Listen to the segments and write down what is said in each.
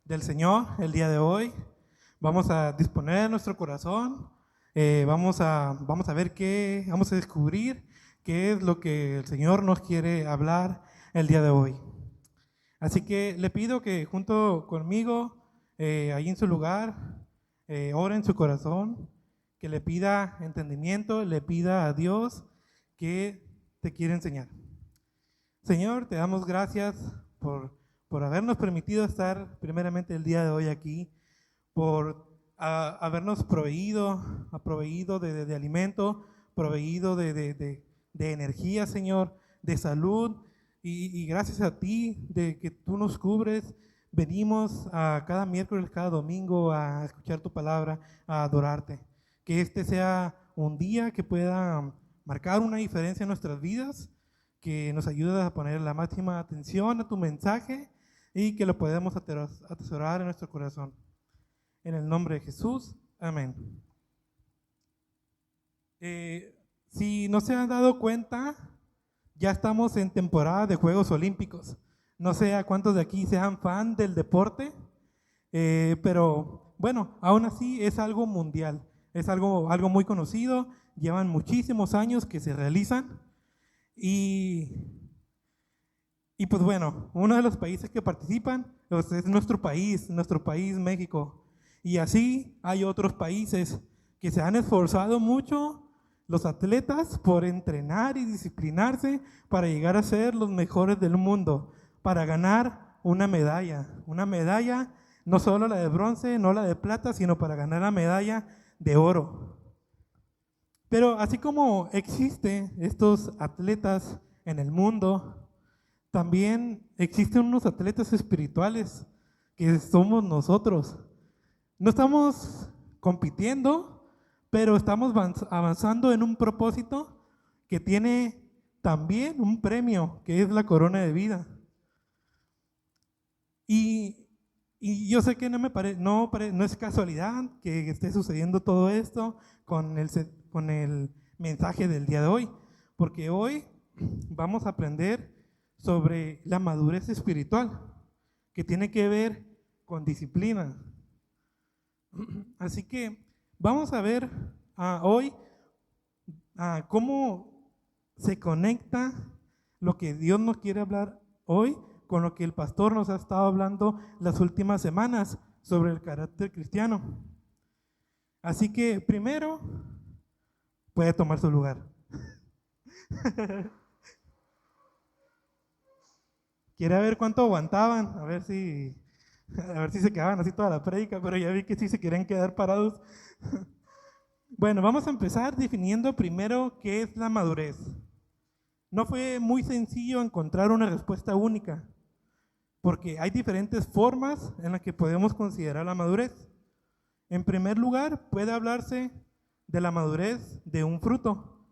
del Señor el día de hoy. Vamos a disponer nuestro corazón, vamos a ver vamos a descubrir qué es lo que el Señor nos quiere hablar el día de hoy. Así que le pido que junto conmigo, ahí en su lugar, ore en su corazón, que le pida entendimiento, le pida a Dios que te quiere enseñar. Señor, te damos gracias por habernos permitido estar primeramente el día de hoy aquí, por habernos proveído de alimento, proveído de energía, Señor, de salud, y gracias a ti de que tú nos cubres. Venimos a cada miércoles, cada domingo a escuchar tu palabra, a adorarte. Que este sea un día que pueda marcar una diferencia en nuestras vidas, que nos ayude a poner la máxima atención a tu mensaje y que lo podamos atesorar en nuestro corazón. En el nombre de Jesús, amén. Si no se han dado cuenta, ya estamos en temporada de Juegos Olímpicos. No sé a cuántos de aquí sean fan del deporte, pero bueno, aún así es algo mundial, es algo muy conocido, llevan muchísimos años que se realizan y pues bueno, uno de los países que participan pues, es nuestro país, México. Y así hay otros países que se han esforzado mucho, los atletas, por entrenar y disciplinarse para llegar a ser los mejores del mundo, para ganar una medalla no solo la de bronce, no la de plata, sino para ganar la medalla de oro. Pero así como existen estos atletas en el mundo, también existen unos atletas espirituales que somos nosotros. No estamos compitiendo, pero estamos avanzando en un propósito que tiene también un premio, que es la corona de vida. Y yo sé que no es casualidad que esté sucediendo todo esto con el mensaje del día de hoy, porque hoy vamos a aprender sobre la madurez espiritual, que tiene que ver con disciplina. Así que vamos a ver hoy cómo se conecta lo que Dios nos quiere hablar hoy con lo que el pastor nos ha estado hablando las últimas semanas sobre el carácter cristiano. Así que primero puede tomar su lugar. Quiere ver cuánto aguantaban, a ver si se quedaban así toda la prédica, pero ya vi que sí se querían quedar parados. Bueno, vamos a empezar definiendo primero qué es la madurez. No fue muy sencillo encontrar una respuesta única, porque hay diferentes formas en las que podemos considerar la madurez. En primer lugar, puede hablarse de la madurez de un fruto,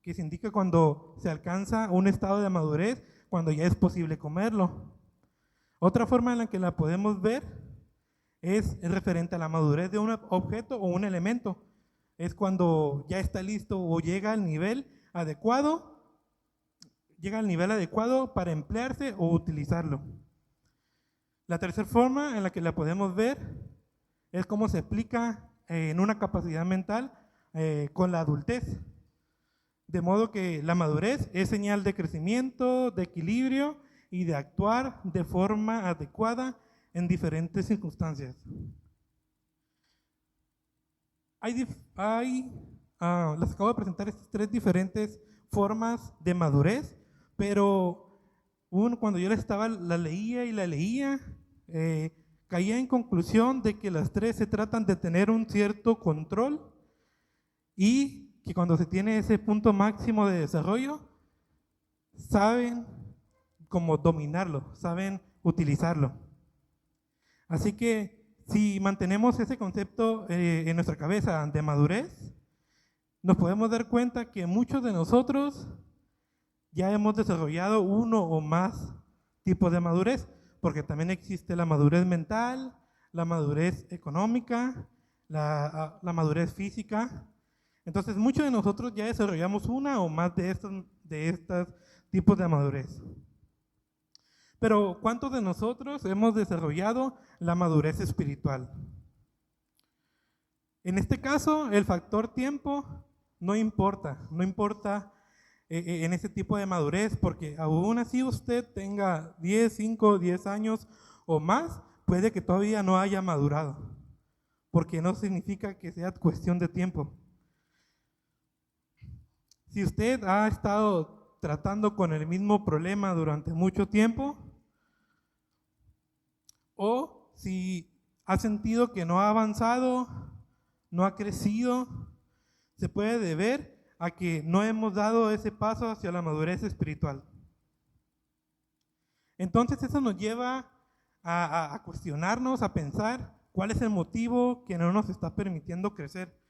que se indica cuando se alcanza un estado de madurez, cuando ya es posible comerlo. Otra forma en la que la podemos ver es referente a la madurez de un objeto o un elemento. Es cuando ya está listo o llega al nivel adecuado para emplearse o utilizarlo. La tercera forma en la que la podemos ver es cómo se aplica en una capacidad mental con la adultez. De modo que la madurez es señal de crecimiento, de equilibrio y de actuar de forma adecuada en diferentes circunstancias. Les acabo de presentar estas tres diferentes formas de madurez, pero cuando yo la leía, caía en conclusión de que las tres se tratan de tener un cierto control y que cuando se tiene ese punto máximo de desarrollo, saben cómo dominarlo, saben utilizarlo. Así que si mantenemos ese concepto en nuestra cabeza de madurez, nos podemos dar cuenta que muchos de nosotros ya hemos desarrollado uno o más tipos de madurez, porque también existe la madurez mental, la madurez económica, la madurez física. Entonces muchos de nosotros ya desarrollamos una o más de estos tipos de madurez. Pero ¿cuántos de nosotros hemos desarrollado la madurez espiritual? En este caso, el factor tiempo no importa en este tipo de madurez, porque aún así usted tenga 10, 5, 10 años o más, puede que todavía no haya madurado, porque no significa que sea cuestión de tiempo. Si usted ha estado tratando con el mismo problema durante mucho tiempo, o si ha sentido que no ha avanzado, no ha crecido, se puede deber a que no hemos dado ese paso hacia la madurez espiritual. Entonces eso nos lleva a cuestionarnos, a pensar cuál es el motivo que no nos está permitiendo crecer,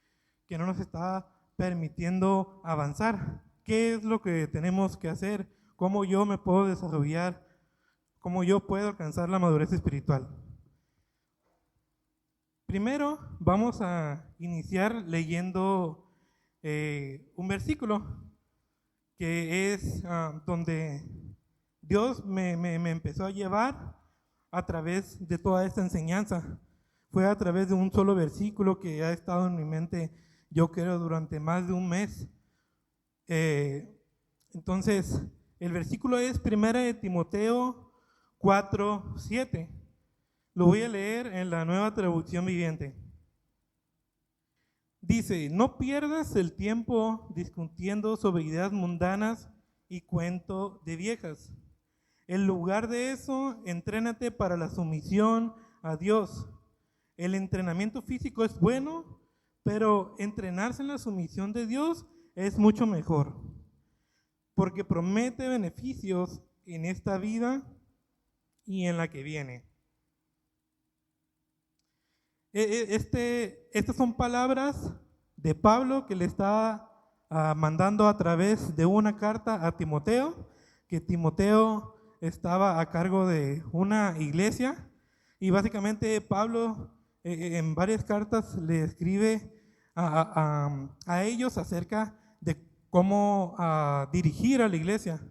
que no nos está permitiendo avanzar. ¿Qué es lo que tenemos que hacer? ¿Cómo yo me puedo desarrollar? ¿Cómo yo puedo alcanzar la madurez espiritual? Primero vamos a iniciar leyendo un versículo que es donde Dios me empezó a llevar a través de toda esta enseñanza. Fue a través de un solo versículo que ha estado en mi mente, yo creo, durante más de un mes. Entonces, el versículo es 1 de Timoteo 4:7. Lo voy a leer en la Nueva Traducción Viviente. Dice: no pierdas el tiempo discutiendo sobre ideas mundanas y cuento de viejas. En lugar de eso, entrénate para la sumisión a Dios. El entrenamiento físico es bueno, pero entrenarse en la sumisión de Dios es mucho mejor, porque promete beneficios en esta vida y en la que viene. Estas son palabras de Pablo que le está mandando a través de una carta a Timoteo, que Timoteo estaba a cargo de una iglesia, y básicamente Pablo en varias cartas le escribe a ellos acerca de cómo dirigir a la iglesia.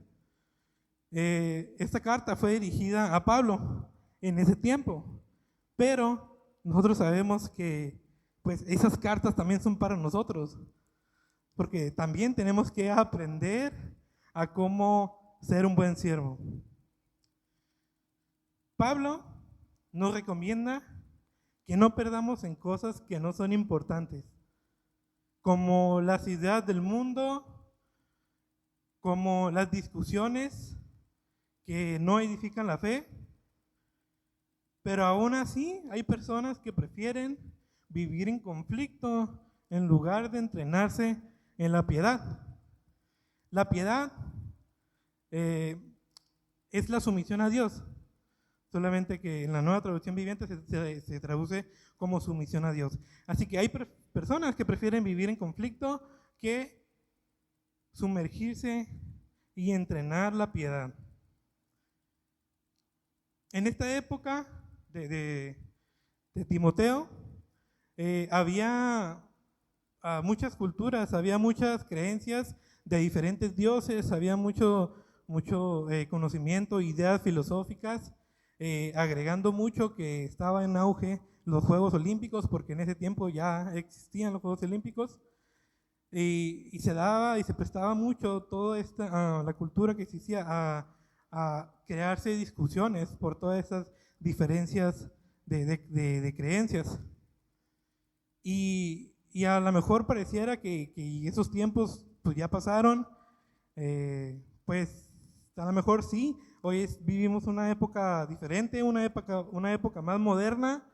Esta carta fue dirigida a Pablo en ese tiempo, pero nosotros sabemos que pues esas cartas también son para nosotros, porque también tenemos que aprender a cómo ser un buen siervo. Pablo nos recomienda que no perdamos en cosas que no son importantes, como las ideas del mundo, como las discusiones que no edifican la fe. Pero aún así hay personas que prefieren vivir en conflicto en lugar de entrenarse en la piedad. La piedad es la sumisión a Dios, solamente que en la Nueva Traducción Viviente se traduce como sumisión a Dios. Así que hay personas que prefieren vivir en conflicto que sumergirse y entrenar la piedad. En esta época de Timoteo, había muchas culturas, había muchas creencias de diferentes dioses, había mucho conocimiento, ideas filosóficas, agregando mucho que estaba en auge los Juegos Olímpicos, porque en ese tiempo ya existían los Juegos Olímpicos, y se daba y se prestaba mucho toda la cultura que existía a crearse discusiones por todas esas diferencias de creencias. Y a lo mejor pareciera que esos tiempos pues ya pasaron, pues a lo mejor sí, hoy vivimos una época diferente, una época más moderna,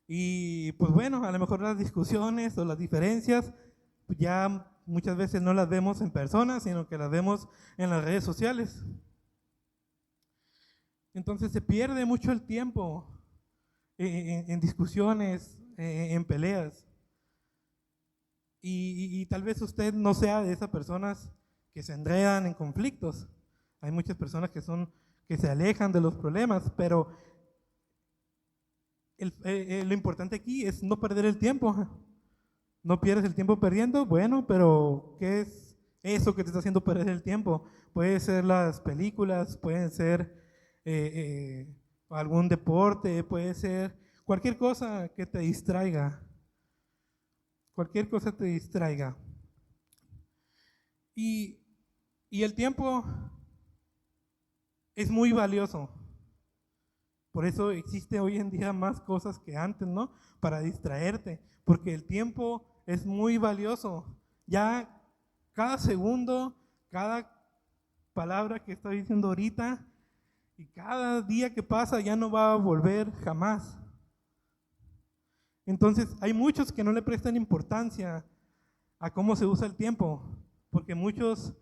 y pues bueno, a lo mejor las discusiones o las diferencias pues ya muchas veces no las vemos en persona, sino que las vemos en las redes sociales. Entonces se pierde mucho el tiempo en discusiones, en peleas. Y tal vez usted no sea de esas personas que se enredan en conflictos. Hay muchas personas que se alejan de los problemas, pero lo importante aquí es no perder el tiempo. No pierdes el tiempo perdiendo, bueno, pero ¿qué es eso que te está haciendo perder el tiempo? Puede ser las películas, pueden ser algún deporte, puede ser cualquier cosa que te distraiga. Cualquier cosa te distraiga. Y el tiempo es muy valioso. Por eso existe hoy en día más cosas que antes, ¿no? Para distraerte, porque el tiempo es muy valioso. Ya cada segundo, cada palabra que estoy diciendo ahorita y cada día que pasa ya no va a volver jamás. Entonces hay muchos que no le prestan importancia a cómo se usa el tiempo, porque muchos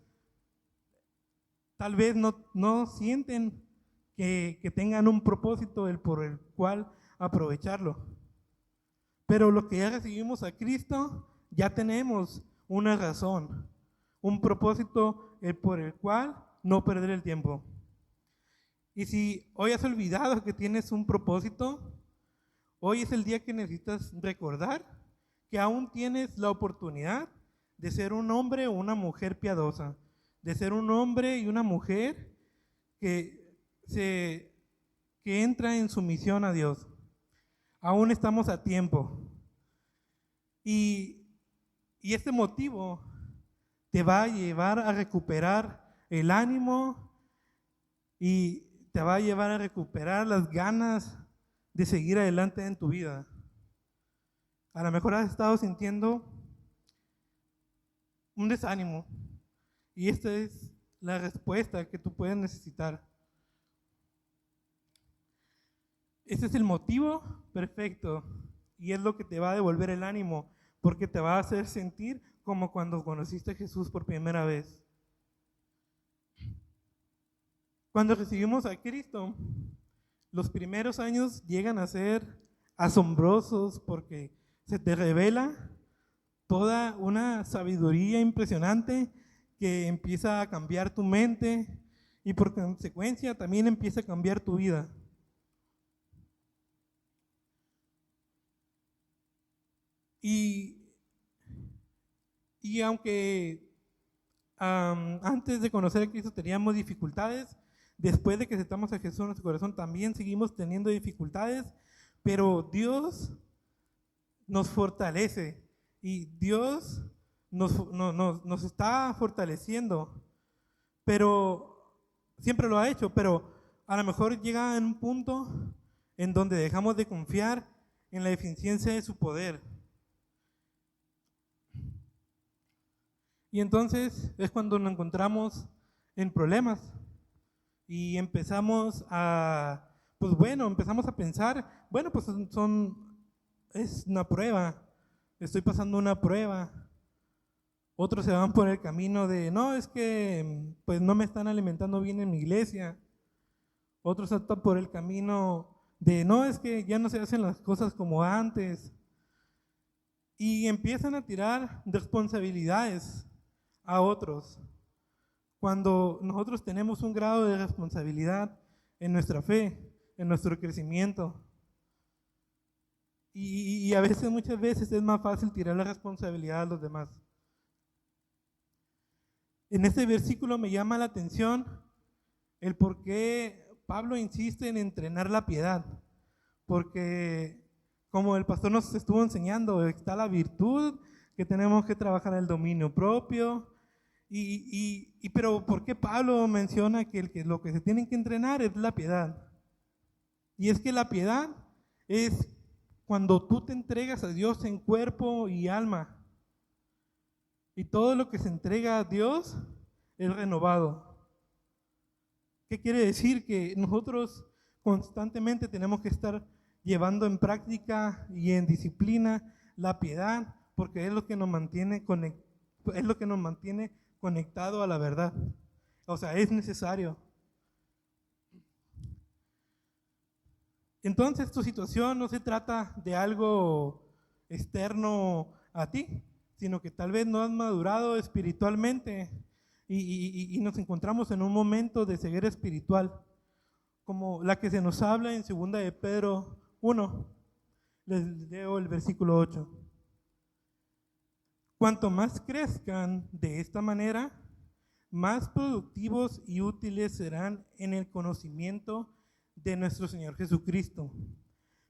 tal vez no sienten que tengan un propósito por el cual aprovecharlo. Pero lo que ya recibimos a Cristo, ya tenemos una razón, un propósito por el cual no perder el tiempo. Y si hoy has olvidado que tienes un propósito, hoy es el día que necesitas recordar que aún tienes la oportunidad de ser un hombre o una mujer piadosa, de ser un hombre y una mujer que entra en sumisión a Dios. Aún estamos a tiempo. Y este motivo te va a llevar a recuperar el ánimo y te va a llevar a recuperar las ganas de seguir adelante en tu vida. A lo mejor has estado sintiendo un desánimo y esta es la respuesta que tú puedes necesitar. Ese es el motivo perfecto y es lo que te va a devolver el ánimo, porque te va a hacer sentir como cuando conociste a Jesús por primera vez. Cuando recibimos a Cristo, los primeros años llegan a ser asombrosos porque se te revela toda una sabiduría impresionante que empieza a cambiar tu mente y por consecuencia también empieza a cambiar tu vida. Y aunque antes de conocer a Cristo teníamos dificultades, después de que aceptamos a Jesús en nuestro corazón también seguimos teniendo dificultades, pero Dios nos fortalece y Dios nos está fortaleciendo, pero siempre lo ha hecho, pero a lo mejor llega en un punto en donde dejamos de confiar en la eficiencia de su poder. Y entonces es cuando nos encontramos en problemas y empezamos a pensar, bueno, pues es una prueba, estoy pasando una prueba. Otros se van por el camino de, no, es que pues no me están alimentando bien en mi iglesia. Otros están por el camino de, no, es que ya no se hacen las cosas como antes. Y empiezan a tirar responsabilidades a otros. Cuando nosotros tenemos un grado de responsabilidad en nuestra fe, en nuestro crecimiento. Y a veces, muchas veces es más fácil tirar la responsabilidad a los demás. En este versículo me llama la atención el por qué Pablo insiste en entrenar la piedad. Porque como el pastor nos estuvo enseñando, está la virtud, que tenemos que trabajar el dominio propio. Pero ¿por qué Pablo menciona que lo que se tiene que entrenar es la piedad? Y es que la piedad es cuando tú te entregas a Dios en cuerpo y alma. Y todo lo que se entrega a Dios es renovado. ¿Qué quiere decir? Que nosotros constantemente tenemos que estar llevando en práctica y en disciplina la piedad, porque es lo que nos mantiene conectado a la verdad. O sea, es necesario. Entonces tu situación no se trata de algo externo a ti, sino que tal vez no has madurado espiritualmente y nos encontramos en un momento de ceguera espiritual, como la que se nos habla en 2 de Pedro 1. Les leo el versículo 8. Cuanto más crezcan de esta manera, más productivos y útiles serán en el conocimiento de nuestro Señor Jesucristo.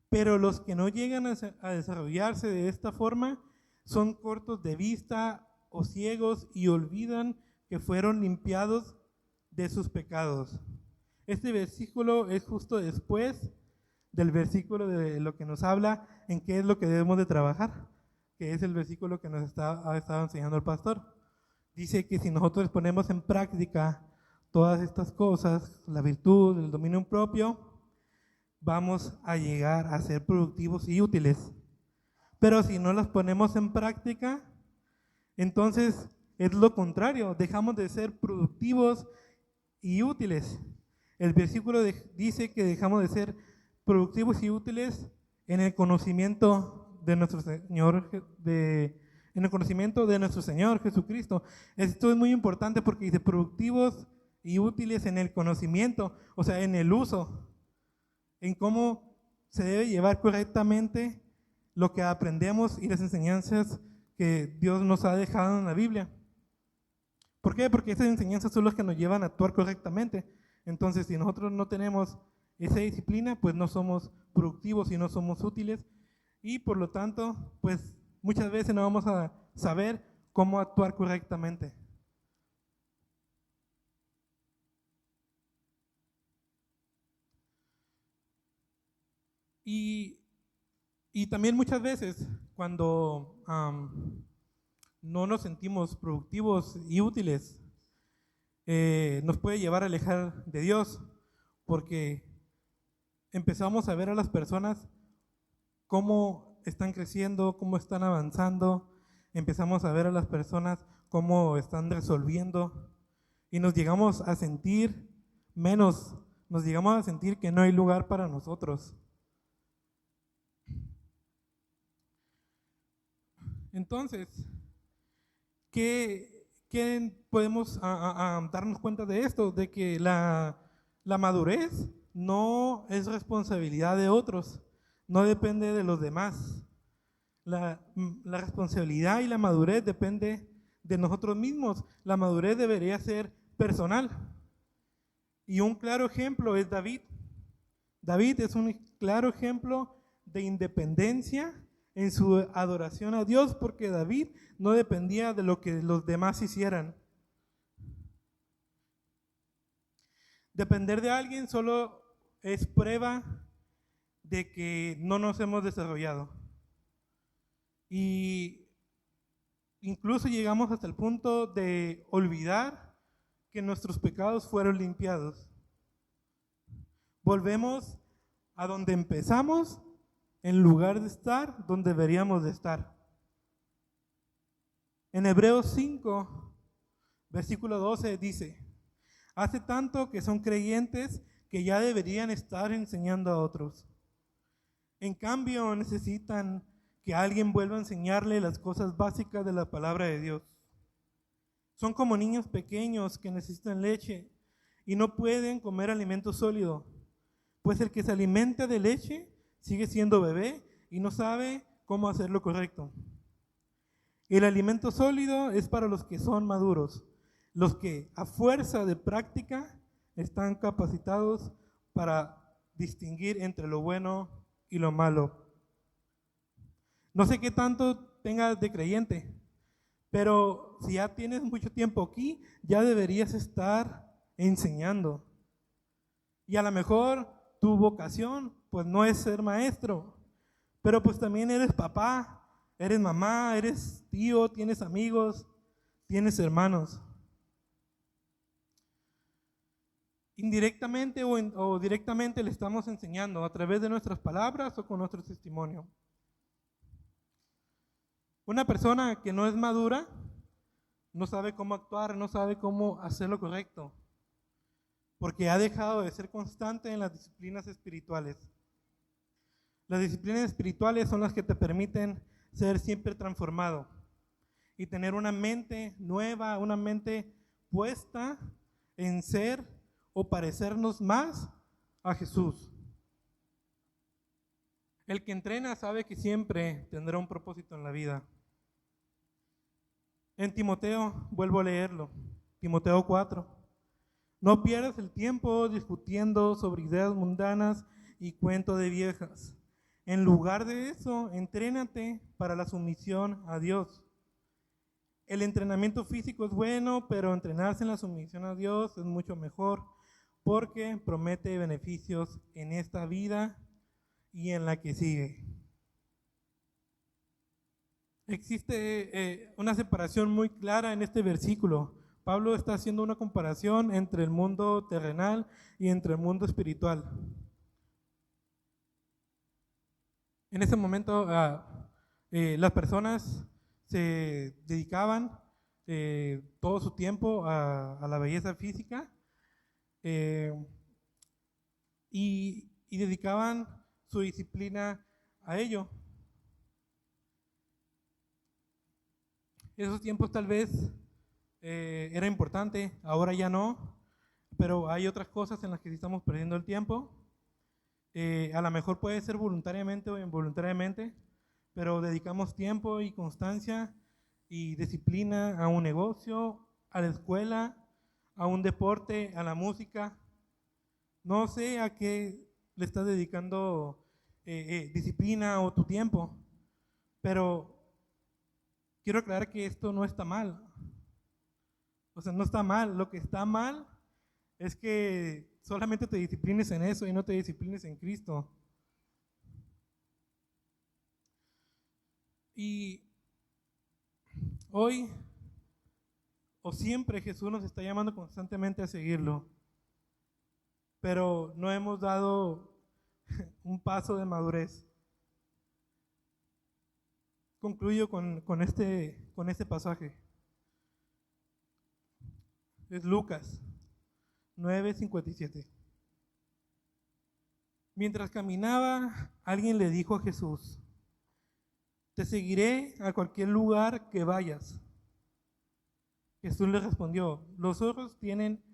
Pero los que no llegan a desarrollarse de esta forma son cortos de vista o ciegos y olvidan que fueron limpiados de sus pecados. Este versículo es justo después del versículo de lo que nos habla en qué es lo que debemos de trabajar, que es el versículo que nos ha estado enseñando el pastor. Dice que si nosotros ponemos en práctica todas estas cosas, la virtud, el dominio propio, vamos a llegar a ser productivos y útiles. Pero si no las ponemos en práctica, entonces es lo contrario, dejamos de ser productivos y útiles. El versículo dice que dejamos de ser productivos y útiles en el conocimiento de nuestro Señor, en el conocimiento de nuestro Señor Jesucristo. Esto es muy importante porque dice productivos y útiles en el conocimiento, o sea, en el uso, en cómo se debe llevar correctamente lo que aprendemos y las enseñanzas que Dios nos ha dejado en la Biblia. ¿Por qué? Porque esas enseñanzas son las que nos llevan a actuar correctamente. Entonces, si nosotros no tenemos esa disciplina, pues no somos productivos y no somos útiles, y por lo tanto, pues muchas veces no vamos a saber cómo actuar correctamente. Y también muchas veces cuando no nos sentimos productivos y útiles, nos puede llevar a alejar de Dios, porque empezamos a ver a las personas cómo están creciendo, cómo están avanzando, empezamos a ver a las personas cómo están resolviendo y nos llegamos a sentir menos, nos llegamos a sentir que no hay lugar para nosotros. Entonces, ¿qué podemos darnos cuenta de esto? De que la madurez no es responsabilidad de otros, no depende de los demás. La responsabilidad y la madurez depende de nosotros mismos. La madurez debería ser personal. Y un claro ejemplo es David. David es un claro ejemplo de independencia en su adoración a Dios, porque David no dependía de lo que los demás hicieran. Depender de alguien solo es prueba de que no nos hemos desarrollado. Y incluso llegamos hasta el punto de olvidar que nuestros pecados fueron limpiados. Volvemos a donde empezamos en lugar de estar donde deberíamos de estar. En Hebreos 5, versículo 12 dice: hace tanto que son creyentes que ya deberían estar enseñando a otros. En cambio, necesitan que alguien vuelva a enseñarle las cosas básicas de la palabra de Dios. Son como niños pequeños que necesitan leche y no pueden comer alimento sólido, pues el que se alimenta de leche sigue siendo bebé y no sabe cómo hacer lo correcto. El alimento sólido es para los que son maduros, los que a fuerza de práctica están capacitados para distinguir entre lo bueno y lo malo. No sé qué tanto tengas de creyente, pero si ya tienes mucho tiempo aquí, ya deberías estar enseñando. Y a lo mejor tu vocación pues no es ser maestro, pero pues también eres papá, eres mamá, eres tío, tienes amigos, tienes hermanos. Indirectamente o directamente le estamos enseñando a través de nuestras palabras o con nuestro testimonio. Una persona que no es madura no sabe cómo actuar, no sabe cómo hacer lo correcto, porque ha dejado de ser constante en las disciplinas espirituales. Las disciplinas espirituales son las que te permiten ser siempre transformado y tener una mente nueva, una mente puesta en ser o parecernos más a Jesús. El que entrena sabe que siempre tendrá un propósito en la vida. En Timoteo, vuelvo a leerlo, Timoteo 4, No pierdas el tiempo discutiendo sobre ideas mundanas y cuentos de viejas. En lugar de eso, entrénate para la sumisión a Dios. El entrenamiento físico es bueno, pero entrenarse en la sumisión a Dios es mucho mejor porque promete beneficios en esta vida y en la que sigue. Existe una separación muy clara en este versículo. Pablo está haciendo una comparación entre el mundo terrenal y entre el mundo espiritual. En ese momento las personas se dedicaban todo su tiempo a la belleza física y dedicaban su disciplina a ello. Esos tiempos tal vez era importante, ahora ya no, pero hay otras cosas en las que sí estamos perdiendo el tiempo. A lo mejor puede ser voluntariamente o involuntariamente, pero dedicamos tiempo y constancia y disciplina a un negocio, a la escuela, a un deporte, a la música. No sé a qué le estás dedicando disciplina o tu tiempo, pero quiero aclarar que esto no está mal. O sea, no está mal. Lo que está mal es que solamente te disciplines en eso y no te disciplines en Cristo. Y hoy o siempre Jesús nos está llamando constantemente a seguirlo, pero no hemos dado un paso de madurez. Concluyo con este pasaje. Es Lucas 9:57. Mientras caminaba, alguien le dijo a Jesús: te seguiré a cualquier lugar que vayas. Jesús le respondió: los zorros tienen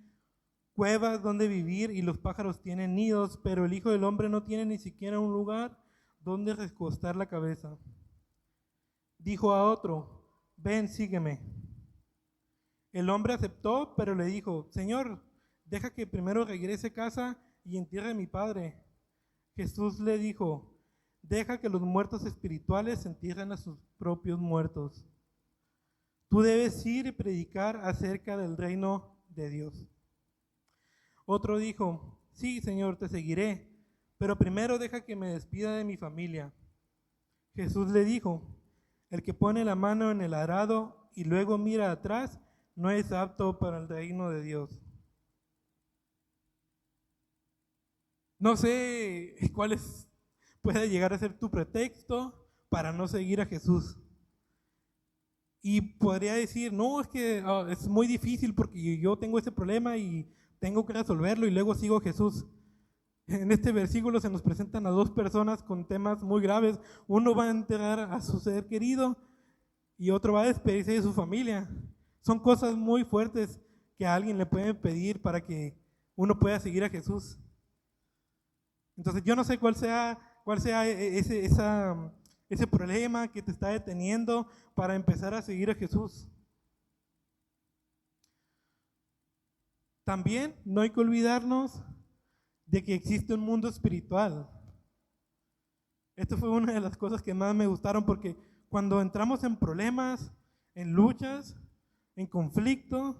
cuevas donde vivir y los pájaros tienen nidos, pero el Hijo del Hombre no tiene ni siquiera un lugar donde recostar la cabeza. Dijo a otro: ven, sígueme. El hombre aceptó, pero le dijo: Señor, deja que primero regrese a casa y entierre a mi padre. Jesús le dijo: deja que los muertos espirituales entierren a sus propios muertos. Tú debes ir y predicar acerca del reino de Dios. Otro dijo: sí, Señor, te seguiré, pero primero deja que me despida de mi familia. Jesús le dijo: el que pone la mano en el arado y luego mira atrás no es apto para el reino de Dios. No sé cuál puede llegar a ser tu pretexto para no seguir a Jesús. Y podría decir: no, es que es muy difícil porque yo tengo ese problema y tengo que resolverlo y luego sigo a Jesús. En este versículo se nos presentan a dos personas con temas muy graves. Uno va a enterrar a su ser querido y otro va a despedirse de su familia. Son cosas muy fuertes que a alguien le pueden pedir para que uno pueda seguir a Jesús. Entonces yo no sé cuál sea ese problema que te está deteniendo para empezar a seguir a Jesús. También no hay que olvidarnos de que existe un mundo espiritual. Esto fue una de las cosas que más me gustaron, porque cuando entramos en problemas, en luchas, en conflicto,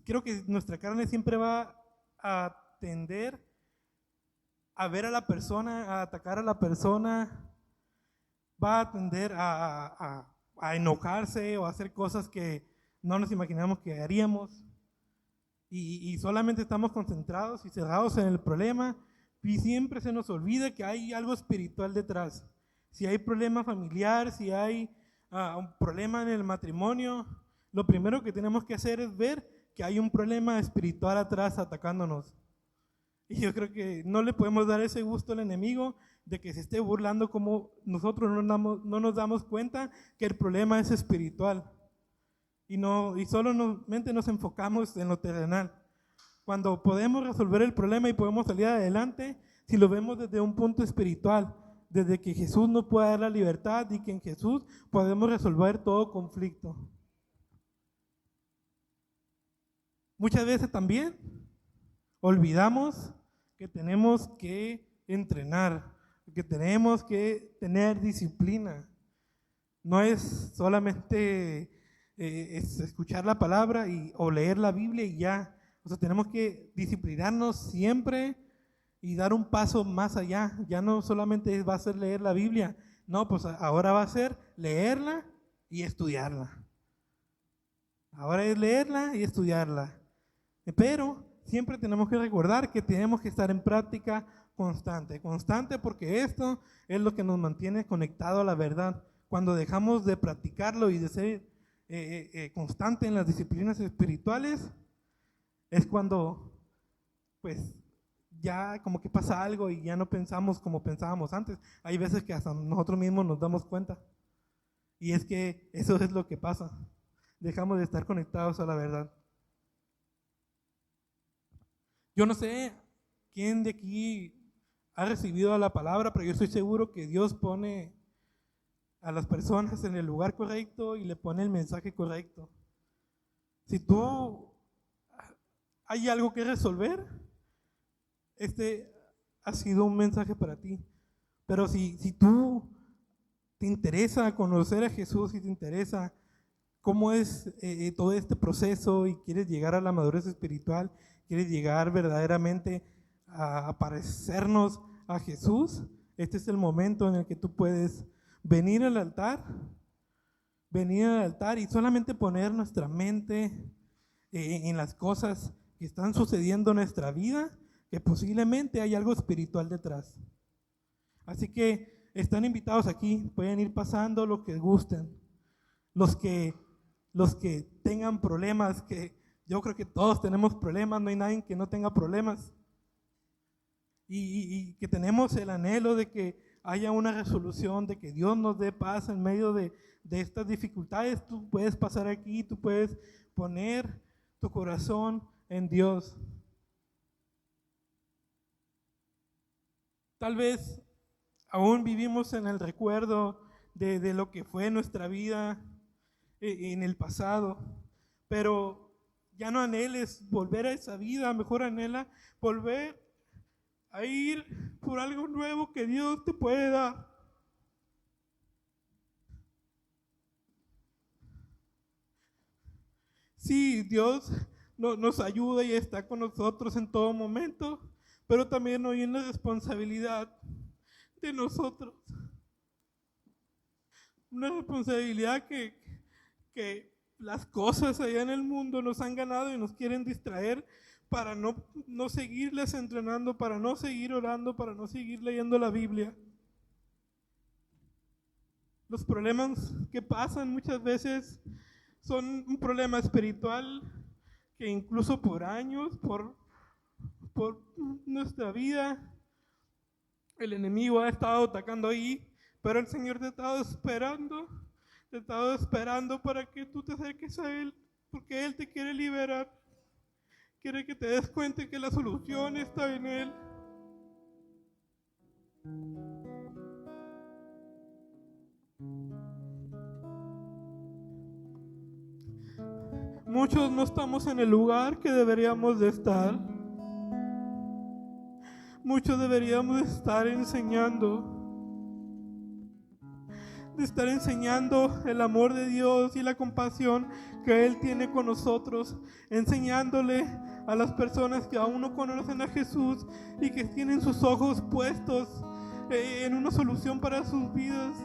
creo que nuestra carne siempre va a tender a ver a la persona, a atacar a la persona, va a tender a enojarse o a hacer cosas que no nos imaginamos que haríamos. Y solamente estamos concentrados y cerrados en el problema y siempre se nos olvida que hay algo espiritual detrás. Si hay problema familiar, si hay un problema en el matrimonio, lo primero que tenemos que hacer es ver que hay un problema espiritual atrás atacándonos. Y yo creo que no le podemos dar ese gusto al enemigo de que se esté burlando como nosotros no nos damos cuenta que el problema es espiritual. Y solamente nos enfocamos en lo terrenal. Cuando podemos resolver el problema y podemos salir adelante, si lo vemos desde un punto espiritual, desde que Jesús nos puede dar la libertad y que en Jesús podemos resolver todo conflicto. Muchas veces también olvidamos que tenemos que entrenar, que tenemos que tener disciplina. No es solamente es escuchar la palabra o leer la Biblia y ya. O sea, tenemos que disciplinarnos siempre y dar un paso más allá. Ya no solamente va a ser leer la Biblia, no, pues ahora va a ser leerla y estudiarla. Ahora es leerla y estudiarla. Pero siempre tenemos que recordar que tenemos que estar en práctica constante porque esto es lo que nos mantiene conectados a la verdad. Cuando dejamos de practicarlo y de ser constante en las disciplinas espirituales, es cuando pues ya como que pasa algo y ya no pensamos como pensábamos antes. Hay veces que hasta nosotros mismos nos damos cuenta. Y es que eso es lo que pasa. Dejamos de estar conectados a la verdad. Yo no sé quién de aquí ha recibido la palabra, pero yo estoy seguro que Dios pone a las personas en el lugar correcto y le pone el mensaje correcto. Si tú hay algo que resolver, este ha sido un mensaje para ti. Pero si tú te interesa conocer a Jesús y te interesa cómo es todo este proceso y quieres llegar a la madurez espiritual, quieres llegar verdaderamente a parecernos a Jesús, este es el momento en el que tú puedes venir al altar y solamente poner nuestra mente en las cosas que están sucediendo en nuestra vida, que posiblemente hay algo espiritual detrás. Así que están invitados aquí, pueden ir pasando lo que gusten. Los que tengan problemas, que yo creo que todos tenemos problemas, no hay nadie que no tenga problemas. Y que tenemos el anhelo de que haya una resolución, de que Dios nos dé paz en medio de estas dificultades. Tú puedes pasar aquí, tú puedes poner tu corazón en Dios. Tal vez aún vivimos en el recuerdo de lo que fue nuestra vida en el pasado, pero ya no anheles volver a esa vida, mejor anhela volver a ir por algo nuevo que Dios te puede dar. Sí, Dios nos ayuda y está con nosotros en todo momento, pero también hoy es la responsabilidad de nosotros. Una responsabilidad que las cosas allá en el mundo nos han ganado y nos quieren distraer para no seguirles entrenando, para no seguir orando, para no seguir leyendo la Biblia. Los problemas que pasan muchas veces son un problema espiritual que incluso por años, por nuestra vida, el enemigo ha estado atacando ahí, pero el Señor te ha estado esperando para que tú te acerques a Él, porque Él te quiere liberar. Quiere que te des cuenta que la solución está en Él. Muchos no estamos en el lugar que deberíamos de estar. Muchos deberíamos de estar enseñando el amor de Dios y la compasión que Él tiene con nosotros, enseñándole a las personas que aún no conocen a Jesús y que tienen sus ojos puestos en una solución para sus vidas.